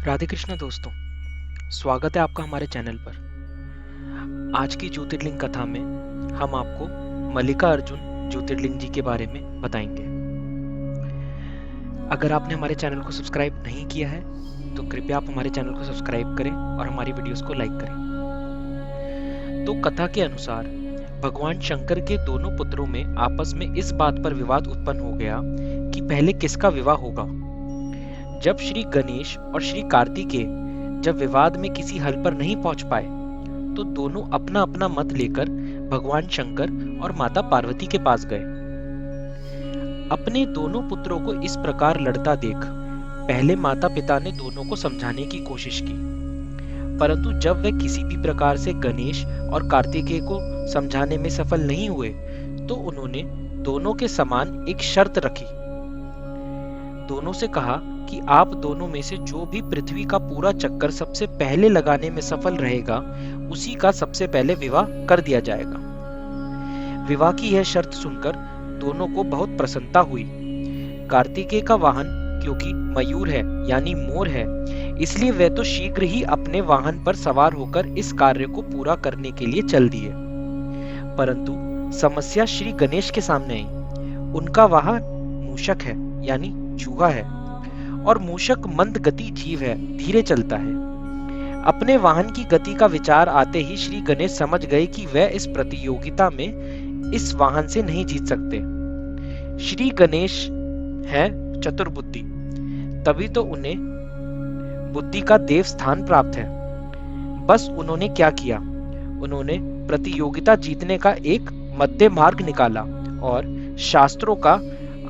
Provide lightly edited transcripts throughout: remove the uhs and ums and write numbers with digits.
राधे कृष्ण दोस्तों, स्वागत है आपका हमारे चैनल पर। आज की ज्योतिर्लिंग कथा में हम आपको मल्लिका अर्जुन ज्योतिर्लिंग जी के बारे में बताएंगे। अगर आपने हमारे चैनल को सब्सक्राइब नहीं किया है तो कृपया आप हमारे चैनल को सब्सक्राइब करें और हमारी वीडियोस को लाइक करें। तो कथा के अनुसार भगवान शंकर के दोनों पुत्रों में आपस में इस बात पर विवाद उत्पन्न हो गया कि पहले किसका विवाह होगा। जब श्री गणेश और श्री कार्तिकेय जब विवाद में किसी हल पर नहीं पहुंच पाए तो दोनों अपना अपना मत लेकर भगवान शंकर और माता पार्वती के पास गए। अपने दोनों पुत्रों को इस प्रकार लड़ता देख पहले माता पिता ने दोनों को समझाने की कोशिश की, परंतु जब वे किसी भी प्रकार से गणेश और कार्तिकेय को समझाने में सफल नहीं हुए तो उन्होंने दोनों के समान एक शर्त रखी। दोनों से कहा कि आप दोनों में से जो भी पृथ्वी का पूरा चक्कर सबसे पहले लगाने में सफल रहेगा उसी का सबसे पहले विवाह कर दिया जाएगा। विवाह की यह शर्त सुनकर दोनों को बहुत प्रसन्नता हुई। कार्तिकेय का वाहन क्योंकि मयूर है यानी मोर है, इसलिए वे तो शीघ्र ही अपने वाहन पर सवार होकर इस कार्य को पूरा करने के लिए चल दिए। परंतु समस्या श्री गणेश के सामने आई। उनका वाहन मूषक है यानी चूहा है और मूषक मंद गति जीव है, धीरे चलता है। अपने वाहन की गति का विचार आते ही श्री गणेश समझ गए कि वह इस प्रतियोगिता में इस वाहन से नहीं जीत सकते। श्री गणेश है चतुर्बुद्धि, तभी तो उन्हें बुद्धि का देव स्थान प्राप्त है। बस उन्होंने क्या किया, उन्होंने प्रतियोगिता जीतने का एक मध्य मार्ग निकाला और शास्त्रों का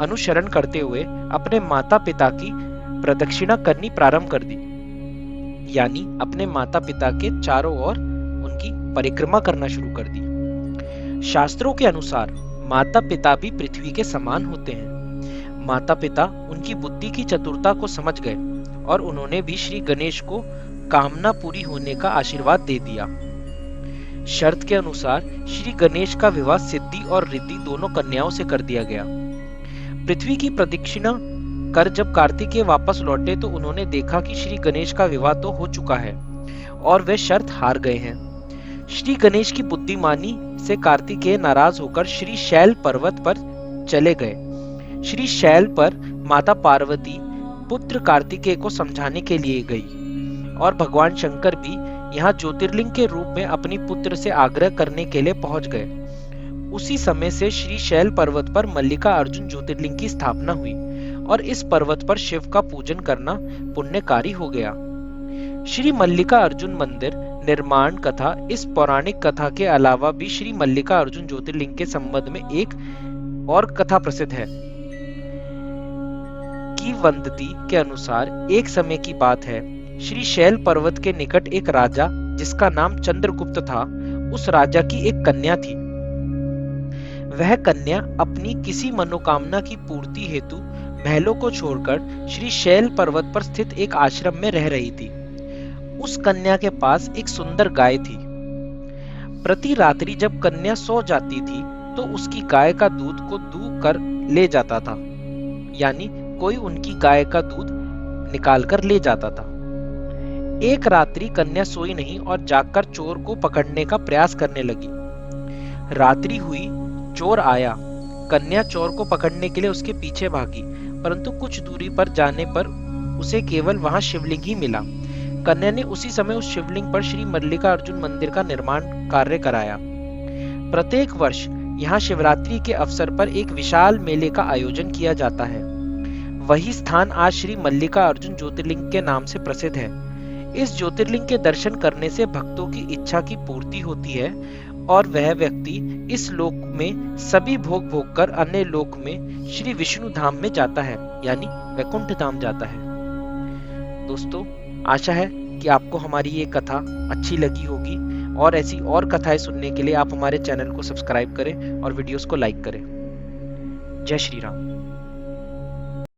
अनुसरण करते हुए अपने माता पिता की प्रदक्षिणा करनी प्रारंभ कर दी, यानी अपने माता पिता के चारों ओर उनकी परिक्रमा करना शुरू कर दी। शास्त्रों के अनुसार माता पिता भी पृथ्वी के समान होते हैं। माता पिता उनकी बुद्धि की चतुरता को समझ गए और उन्होंने भी श्री गणेश को कामना पूरी होने का आशीर्वाद दे दिया। शर्त के अनुसार श्री गणेश का विवाह सिद्धि और रिद्धि दोनों कन्याओं से कर दिया गया। पृथ्वी की प्रदक्षिणा कर जब कार्तिकेय वापस लौटे तो उन्होंने देखा कि श्री गणेश का विवाह तो हो चुका है और वे शर्त हार गए हैं। श्री गणेश की बुद्धिमानी से कार्तिकेय नाराज होकर श्री शैल पर्वत पर चले गए। श्री शैल पर माता पार्वती पुत्र कार्तिकेय को समझाने के लिए गई और भगवान शंकर भी यहाँ ज्योतिर्लिंग के रूप में अपनी पुत्र से आग्रह करने के लिए पहुंच गए। उसी समय से श्री शैल पर्वत पर मल्लिका अर्जुन ज्योतिर्लिंग की स्थापना हुई और इस पर्वत पर शिव का पूजन करना पुण्यकारी हो गया। श्री मल्लिका अर्जुन मंदिर निर्माण कथा इस पौराणिक कथा के अलावा भी श्री मल्लिका अर्जुन ज्योतिर्लिंग के संबंध में एक और कथा प्रसिद्ध है। किंवदंती के अनुसार एक समय की बात है, श्री शैल पर्वत के निकट एक राजा जिसका नाम चंद्रगुप्त था, उस राजा की एक कन्या थी। वह कन्या अपनी किसी मनोकामना की पूर्ति हेतु महलों को छोड़कर श्री शैल पर्वत पर स्थित एक आश्रम में रह रही थी। उस कन्या के पास एक सुंदर गाय थी। प्रति रात्रि जब कन्या सो जाती थी तो उसकी गाय का दूध को दूह कर ले जाता था, यानी कोई उनकी गाय का दूध निकाल कर ले जाता था। एक रात्रि कन्या सोई नहीं और जागकर चोर को पकड़ने का प्रयास करने लगी। रात्रि हुई, चोर आया। कन्या चोर को पकड़ने के लिए उसके पीछे भागी, परंतु कुछ दूरी पर जाने पर उसे केवल वहां शिवलिंग ही मिला। कन्या ने उसी समय उस शिवलिंग पर श्री मल्लिका अर्जुन मंदिर का निर्माण कार्य कराया। प्रत्येक वर्ष यहाँ शिवरात्रि के अवसर पर एक विशाल मेले का आयोजन किया जाता है। वही स्थान आज श्री मल्लिका अर्जुन ज्योतिर्लिंग के नाम से प्रसिद्ध है। इस ज्योतिर्लिंग के दर्शन करने से भक्तों की इच्छा की पूर्ति होती है और वह व्यक्ति इस लोक में सभी भोग भोग कर अन्य लोक में श्री विष्णु धाम में जाता है, यानी वैकुंठ धाम जाता है। दोस्तों, आशा है कि आपको हमारी ये कथा अच्छी लगी होगी और ऐसी और कथाएं सुनने के लिए आप हमारे चैनल को सब्सक्राइब करें और वीडियोस को लाइक करें। जय श्री राम।